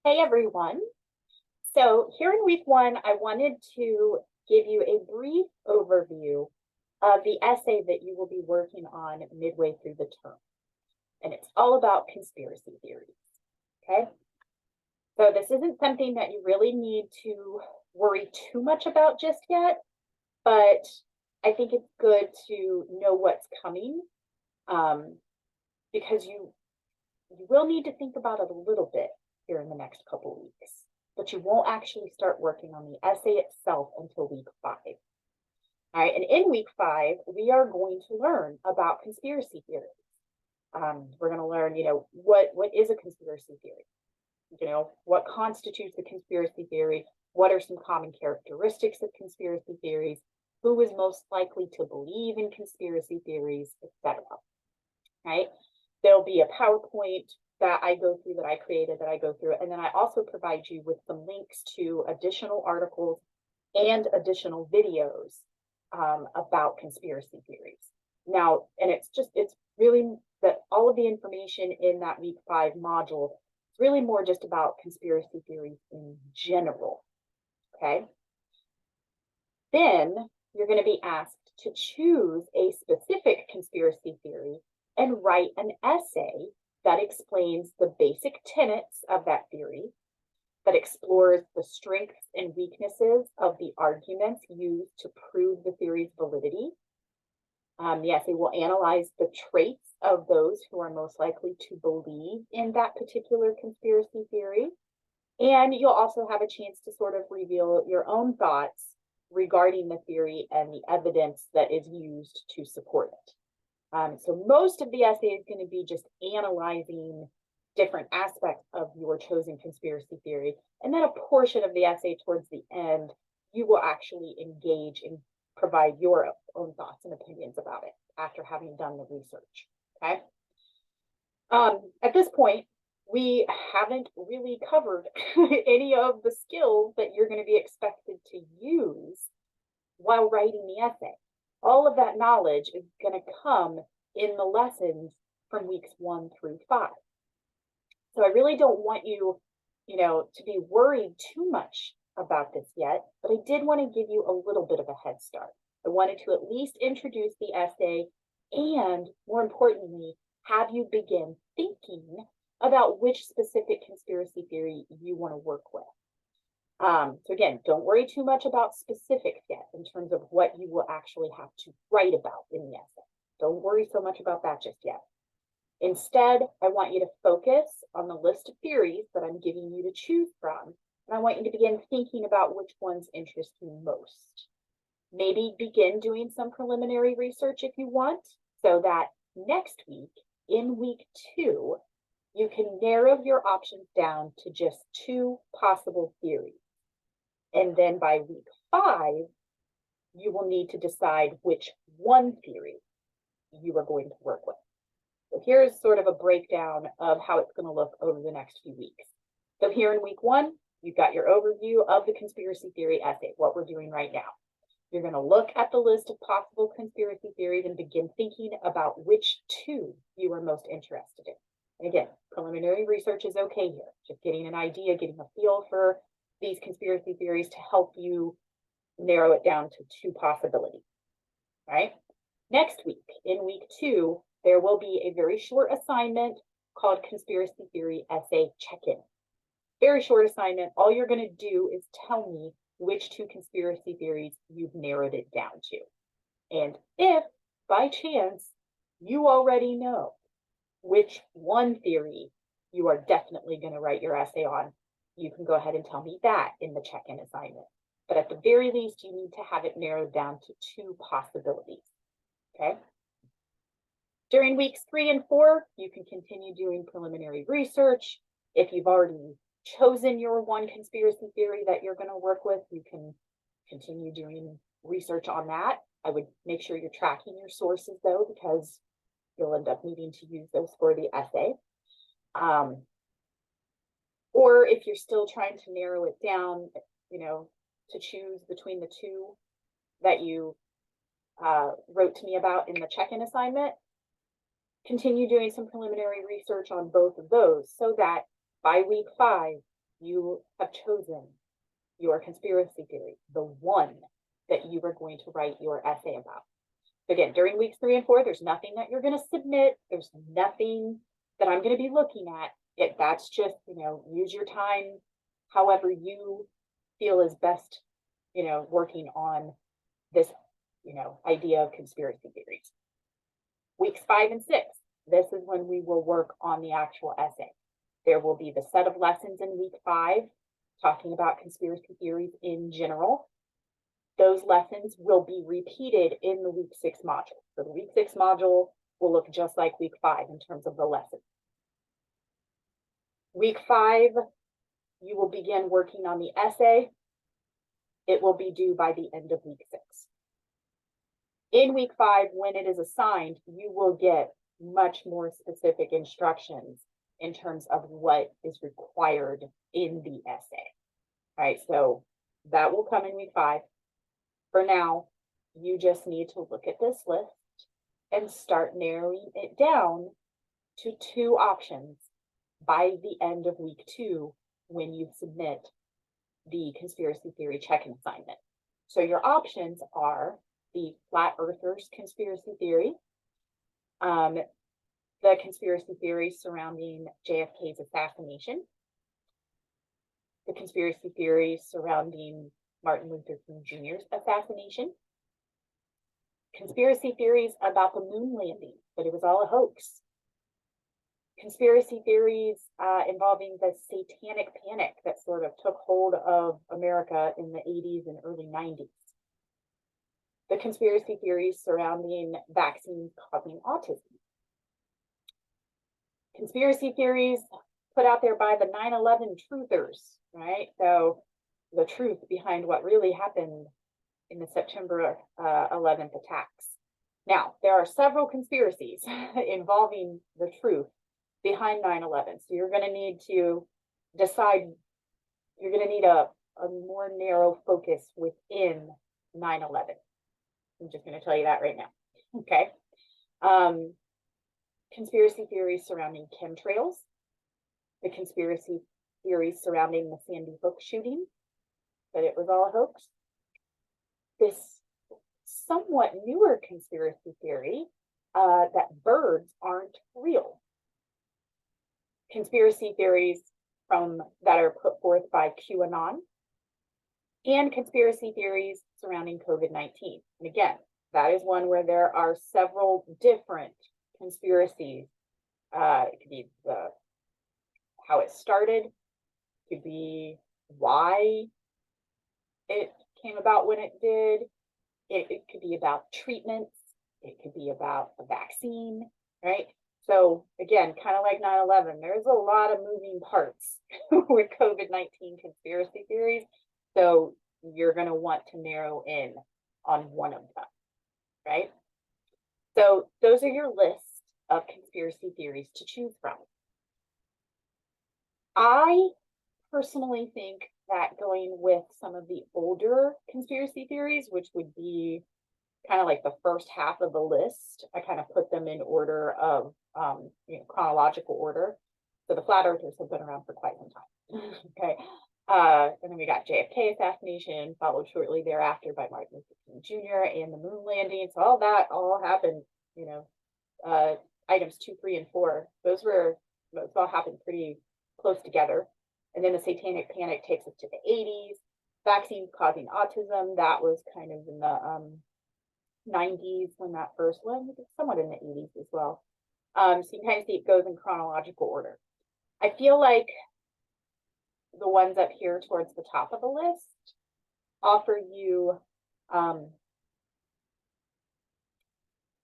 Hey everyone. So here in week one, I wanted to give you a brief overview of the essay that you will be working on midway through the term. And it's all about conspiracy theories. Okay. So this isn't something that you really need to worry too much about just yet, but I think it's good to know what's coming because you will need to think about it a little bit here in the next couple weeks, but you won't actually start working on the essay itself until week 5. All right, and in week 5, we are going to learn about conspiracy theories. We're going to learn, what is a conspiracy theory? What constitutes a conspiracy theory? What are some common characteristics of conspiracy theories? Who is most likely to believe in conspiracy theories, etc. Right? There'll be a PowerPoint that I go through, that I created, that I go through. And then I also provide you with some links to additional articles and additional videos about conspiracy theories. Now, and it's really that all of the information in that week 5 module is really more just about conspiracy theories in general. Okay. Then you're going to be asked to choose a specific conspiracy theory and write an essay that explains the basic tenets of that theory, that explores the strengths and weaknesses of the arguments used to prove the theory's validity. The essay will analyze the traits of those who are most likely to believe in that particular conspiracy theory. And you'll also have a chance to sort of reveal your own thoughts regarding the theory and the evidence that is used to support it. So most of the essay is going to be just analyzing different aspects of your chosen conspiracy theory. And then a portion of the essay towards the end, you will actually engage and provide your own thoughts and opinions about it after having done the research. Okay. At this point, we haven't really covered any of the skills that you're going to be expected to use while writing the essay. All of that knowledge is going to come in the lessons from weeks 1 through 5. So I really don't want you, to be worried too much about this yet, but I did want to give you a little bit of a head start. I wanted to at least introduce the essay and, more importantly, have you begin thinking about which specific conspiracy theory you want to work with. So again, don't worry too much about specifics yet in terms of what you will actually have to write about in the essay. Don't worry so much about that just yet. Instead, I want you to focus on the list of theories that I'm giving you to choose from, and I want you to begin thinking about which ones interest you most. Maybe begin doing some preliminary research if you want, so that next week, in week 2, you can narrow your options down to just 2 possible theories. And then by week 5, you will need to decide which one theory you are going to work with. So here's sort of a breakdown of how it's going to look over the next few weeks. So here in week 1, you've got your overview of the conspiracy theory essay, what we're doing right now. You're going to look at the list of possible conspiracy theories and begin thinking about which 2 you are most interested in. And again, preliminary research is okay here, just getting an idea, getting a feel for these conspiracy theories to help you narrow it down to 2 possibilities. All right. Next week, in week 2, there will be a very short assignment called Conspiracy Theory Essay Check-In. Very short assignment. All you're going to do is tell me which 2 conspiracy theories you've narrowed it down to. And if, by chance, you already know which one theory you are definitely going to write your essay on, you can go ahead and tell me that in the check-in assignment. But at the very least, you need to have it narrowed down to 2 possibilities. Okay. During weeks 3 and 4, you can continue doing preliminary research. If you've already chosen your one conspiracy theory that you're going to work with, you can continue doing research on that. I would make sure you're tracking your sources though, because you'll end up needing to use those for the essay. Or if you're still trying to narrow it down, to choose between the 2 that you wrote to me about in the check-in assignment, continue doing some preliminary research on both of those so that by week 5, you have chosen your conspiracy theory, the one that you are going to write your essay about. Again, during weeks 3 and 4, there's nothing that you're going to submit. There's nothing that I'm going to be looking at. That's just, use your time however you feel is best, working on this, idea of conspiracy theories. Weeks 5 and 6, this is when we will work on the actual essay. There will be the set of lessons in week 5, talking about conspiracy theories in general. Those lessons will be repeated in the week 6 module. So the week 6 module will look just like week 5 in terms of the lessons. Week 5, you will begin working on the essay. It will be due by the end of week 6. In week 5, when it is assigned, you will get much more specific instructions in terms of what is required in the essay. All right, so that will come in week 5. For now, you just need to look at this list and start narrowing it down to 2 options by the end of week 2 when you submit the conspiracy theory check-in assignment. So your options are the flat earthers conspiracy theory, the conspiracy theory surrounding JFK's assassination, the conspiracy theory surrounding Martin Luther King Jr.'s assassination, conspiracy theories about the moon landing, but it was all a hoax, conspiracy theories involving the satanic panic that sort of took hold of America in the 80s and early 90s, the conspiracy theories surrounding vaccines causing autism, conspiracy theories put out there by the 9/11 truthers, right? So the truth behind what really happened in the September 11th attacks. Now, there are several conspiracies involving the truth behind 9/11. So you're going to need to decide, you're going to need a more narrow focus within 9/11. I'm just going to tell you that right now. Okay. Conspiracy theories surrounding chemtrails, the conspiracy theories surrounding the Sandy Hook shooting, that it was all a hoax. This somewhat newer conspiracy theory that birds aren't real. Conspiracy theories that are put forth by QAnon, and conspiracy theories surrounding COVID-19. And again, that is one where there are several different conspiracies. It could be how it started, it could be why it came about when it did. It could be about treatments. It could be about a vaccine, right? So again, kind of like 9/11, there's a lot of moving parts with COVID-19 conspiracy theories. So you're going to want to narrow in on one of them, right? So those are your list of conspiracy theories to choose from. I personally think that going with some of the older conspiracy theories, which would be kind of like the first half of the list, I kind of put them in order of chronological order. So the flat earthers have been around for quite some time. Okay. And then we got JFK assassination, followed shortly thereafter by Martin Luther King Jr. and the moon landing. So all that all happened, items 2, 3, and 4. Those all happened pretty close together. And then the satanic panic takes us to the 80s. Vaccines causing autism, that was kind of in the 90s when that first one, somewhat in the 80s as well. So you can kind of see it goes in chronological order. I feel like the ones up here towards the top of the list offer you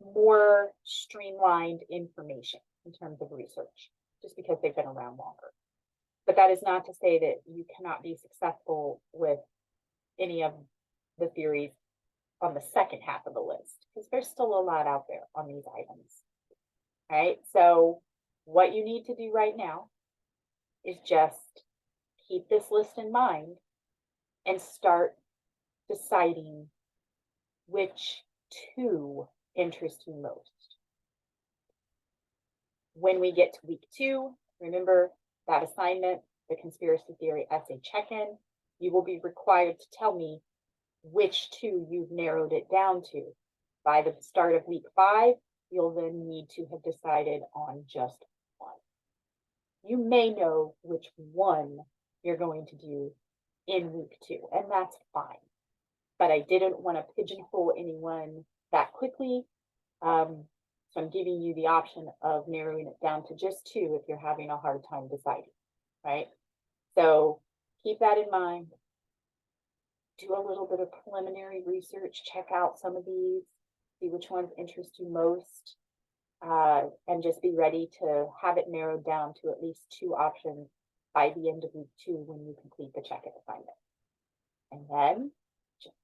more streamlined information in terms of research, just because they've been around longer. But that is not to say that you cannot be successful with any of the theories on the second half of the list, because there's still a lot out there on these items. All right, so what you need to do right now is just keep this list in mind and start deciding which 2 interest you most. When we get to week 2, remember that assignment the conspiracy theory essay check-in, you will be required to tell me which two you've narrowed it down to. By the start of week 5, you'll then need to have decided on just one. You may know which one you're going to do in week 2, and that's fine. But I didn't want to pigeonhole anyone that quickly. So I'm giving you the option of narrowing it down to just 2 if you're having a hard time deciding, right? So keep that in mind. Do a little bit of preliminary research, check out some of these, see which ones interest you most, and just be ready to have it narrowed down to at least 2 options by the end of week 2 when you complete the check-in assignment. And then just,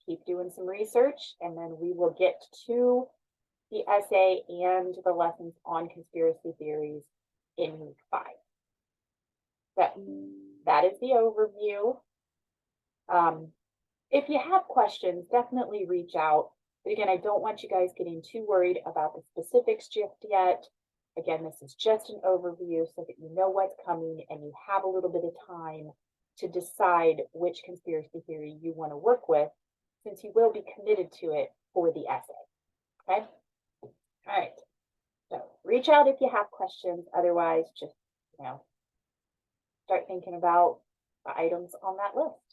keep doing some research, and then we will get to the essay and the lessons on conspiracy theories in week 5. So that is the overview. If you have questions, definitely reach out. But again, I don't want you guys getting too worried about the specifics just yet. Again, this is just an overview so that you know what's coming and you have a little bit of time to decide which conspiracy theory you want to work with, since you will be committed to it for the essay. Okay? All right. So reach out if you have questions. Otherwise, just, start thinking about the items on that list.